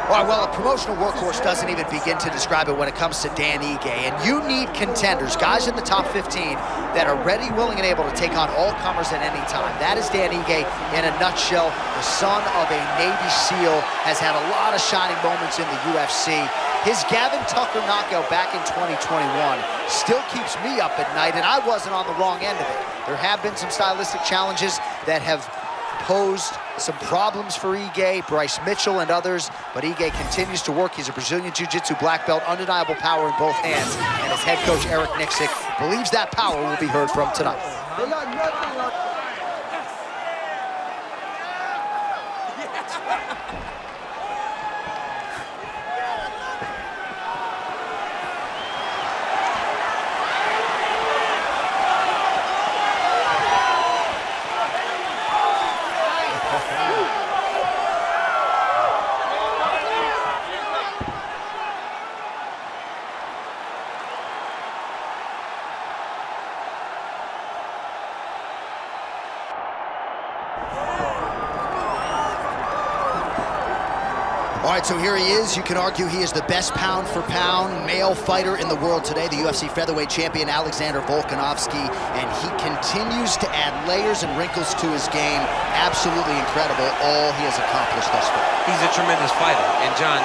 All right, well, a promotional workhorse doesn't even begin to describe it when it comes to Dan Ige. And you need contenders, guys in the top 15 that are ready, willing, and able to take on all comers at any time. That is Dan Ige in a nutshell. The son of a Navy SEAL has had a lot of shining moments in the UFC. His Gavin Tucker knockout back in 2021 still keeps me up at night, and I wasn't on the wrong end of it. There have been some stylistic challenges that have posed some problems for Ige, Bryce Mitchell, and others, but Ige continues to work. He's a Brazilian Jiu-Jitsu black belt, undeniable power in both hands, and his head coach, Eric Nixick, believes that power will be heard from tonight. They got nothing on. All right, so here he is. You can argue he is the best pound-for-pound male fighter in the world today, the UFC featherweight champion, Alexander Volkanovski, and he continues to add layers and wrinkles to his game. Absolutely incredible, all he has accomplished thus far. He's a tremendous fighter, and John,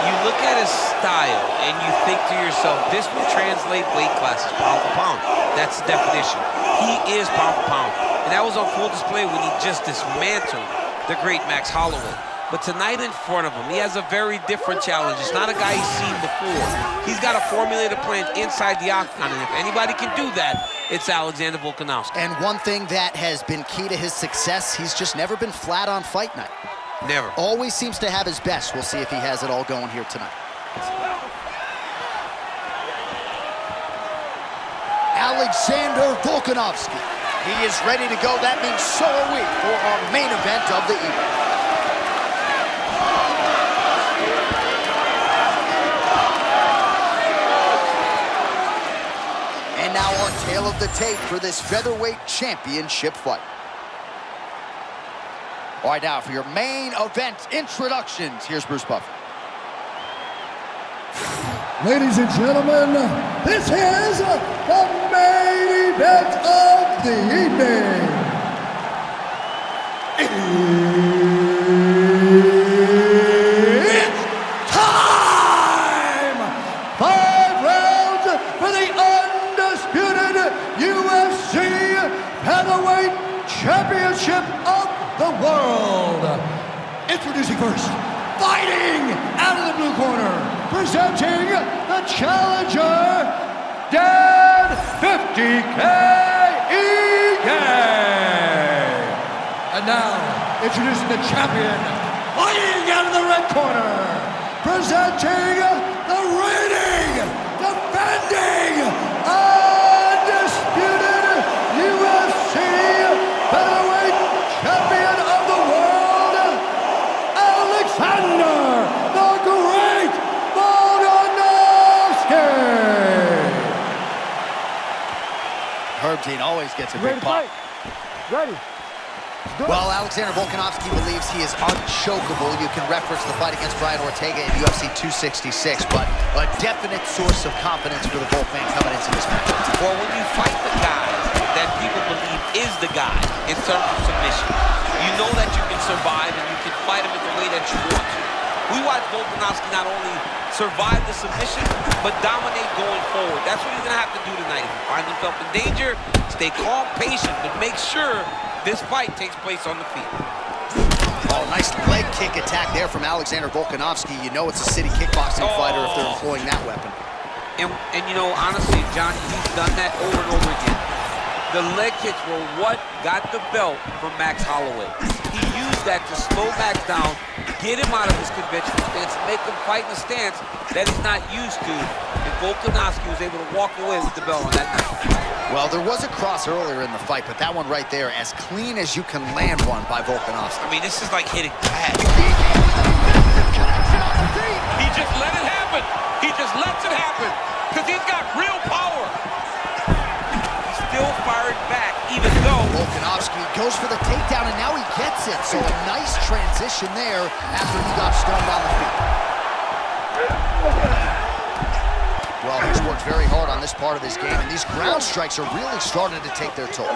you look at his style and you think to yourself, this will translate weight classes, pound for pound. That's the definition. He is pound for pound, and that was on full display when he just dismantled the great Max Holloway. But tonight in front of him, he has a very different challenge. It's not a guy he's seen before. He's got a formulated plan inside the octagon, and if anybody can do that, it's Alexander Volkanovski. And one thing that has been key to his success, he's just never been flat on fight night. Never. Always seems to have his best. We'll see if he has it all going here tonight. Alexander Volkanovski. He is ready to go. That means so are we for our main event of the evening. And now our tale of the tape for this featherweight championship fight. All right, now for your main event introductions, here's Bruce Buffer. Ladies and gentlemen, this is the main event of the evening. It's time! 5 rounds for the undisputed UFC Featherweight Championship of the world. Introducing first, fighting out of the blue corner, presenting the challenger, Dan 50K Ige. And now, introducing the champion, fighting out of the red corner, presenting the reigning, defending, undisputed UFC Featherweight Champion of the world, Alexander the Great Volkanovski. Herb Dean always gets a big pop. Ready. Well, Alexander Volkanovski believes he is unchokeable. You can reference the fight against Brian Ortega in UFC 266, but a definite source of confidence for the Volkman coming into this match. Well, when you fight the guy that people believe is the guy in terms of submission, you know that you can survive and you can fight him in the way that you want to. We watched Volkanovski not only survive the submission, but dominate going forward. That's what he's going to have to do tonight. If he finds himself in danger, stay calm, patient, but make sure this fight takes place on the field. Oh, nice leg kick attack there from Alexander Volkanovski. You know it's a city kickboxing fighter if they're employing that weapon. And you know, honestly, John, he's done that over and over again. The leg kicks were what got the belt from Max Holloway. He used that to slow Max down, get him out of his conventional stance, and make him fight in a stance that he's not used to. And Volkanovski was able to walk away with the belt on that night. Well, there was a cross earlier in the fight, but that one right there, as clean as you can land one by Volkanovski. I mean, this is like hitting pads. He just let it happen. He just lets it happen because he's got real power. He's still firing back, even though Volkanovski goes for the takedown, and now he gets it. So a nice transition connection there after he got stunned on the feet. Well, he's worked very hard on this part of this game, and these ground strikes are really starting to take their toll.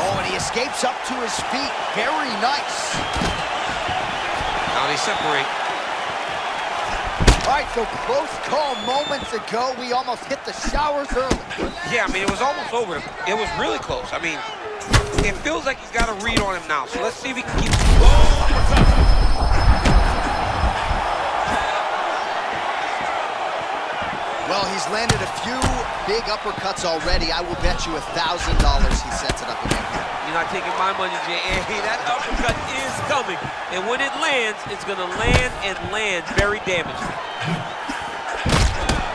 Oh, and he escapes up to his feet. Very nice. Now they separate. All right, so close call moments ago. We almost hit the showers early. Yeah, I mean, it was almost over. It was really close. I mean, it feels like he's got a read on him now. So let's see if he can keep... Well, he's landed a few big uppercuts already. I will bet you $1,000 he sets it up again. You're not taking my money, Jay. Hey, that uppercut is coming. And when it lands, it's going to land and land very damaging.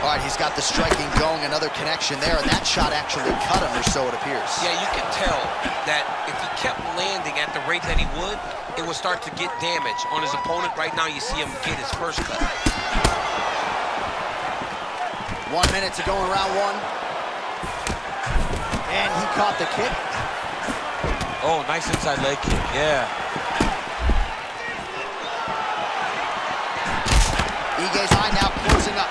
All right, he's got the striking going, another connection there, and that shot actually cut him, or so it appears. Yeah, you can tell that if he kept landing at the rate that he would, it would start to get damage on his opponent. Right now, you see him get his first cut. 1 minute to go in round one. And he caught the kick. Oh, nice inside leg kick, yeah. Ige's eye now closing up.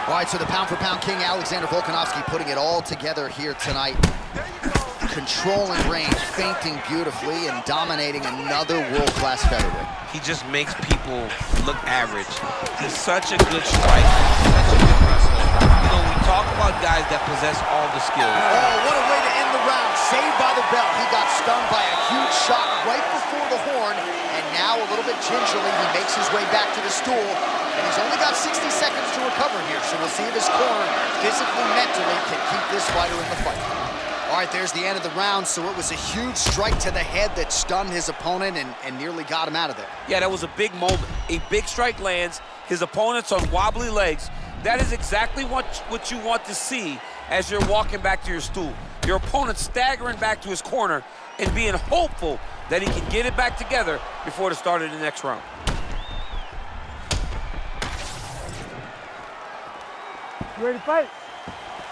All right, so the pound-for-pound king, Alexander Volkanovski, putting it all together here tonight. Controlling range, feinting beautifully, and dominating another world-class featherweight. He just makes people look average. He's such a good striker, such a good wrestler. You know, we talk about guys that possess all the skills. Oh, what a way to end the round. Saved by the bell. He got stunned by a huge shot right before the horn, and now a little bit gingerly, he makes his way back to the stool, and he's only got 60 seconds to recover here, so we'll see if his corner, physically, mentally, can keep this fighter in the fight. All right, there's the end of the round, so it was a huge strike to the head that stunned his opponent and nearly got him out of there. Yeah, that was a big moment. A big strike lands, his opponent's on wobbly legs. That is exactly what you want to see as you're walking back to your stool. Your opponent staggering back to his corner and being hopeful that he can get it back together before the start of the next round. You ready to fight?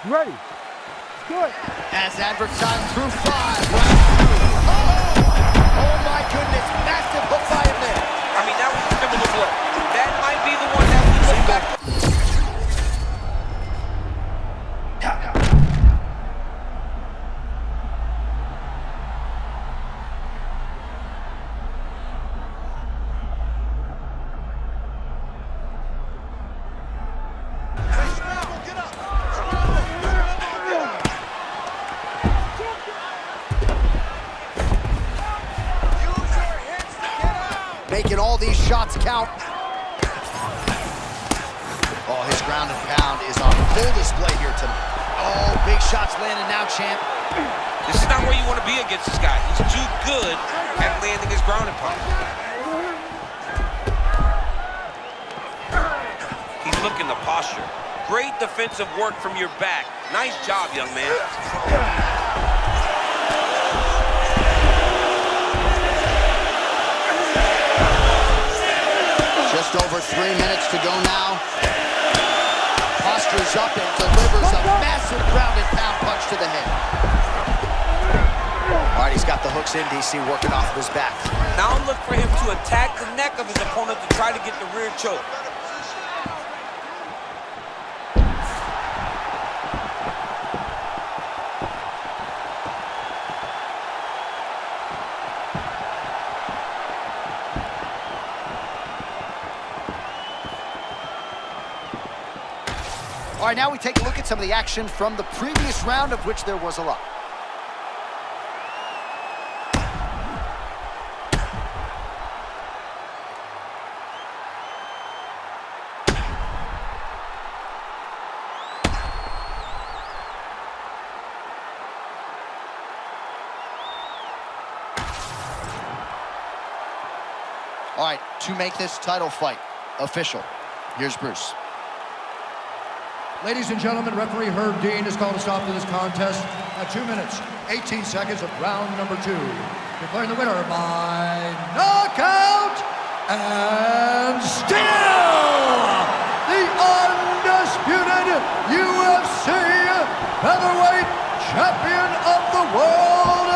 You ready? Do it. As advertised through 5, round 2. Oh my goodness, massive hook by him there. I mean, that was a similar blow. That might be the one that we look back. Making all these shots count. Oh, his ground and pound is on full display here tonight. Oh, big shots landed now, champ. This is not where you want to be against this guy. He's too good at landing his ground and pound. He's looking the posture. Great defensive work from your back. Nice job, young man. Just over 3 minutes to go now. Postures up and delivers a massive ground and pound punch to the head. All right, he's got the hooks in, DC, working off of his back. Now look for him to attack the neck of his opponent to try to get the rear choke. All right, now we take a look at some of the action from the previous round, of which there was a lot. All right, to make this title fight official, here's Bruce. Ladies and gentlemen, referee Herb Dean has called a stop to this contest at 2 minutes, 18 seconds of round number 2. Declaring the winner by knockout and still the undisputed UFC featherweight champion of the world,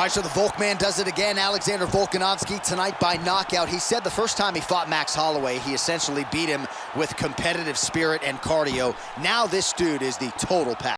right, so the Volkman does it again. Alexander Volkanovski tonight by knockout. He said the first time he fought Max Holloway, he essentially beat him with competitive spirit and cardio. Now this dude is the total package.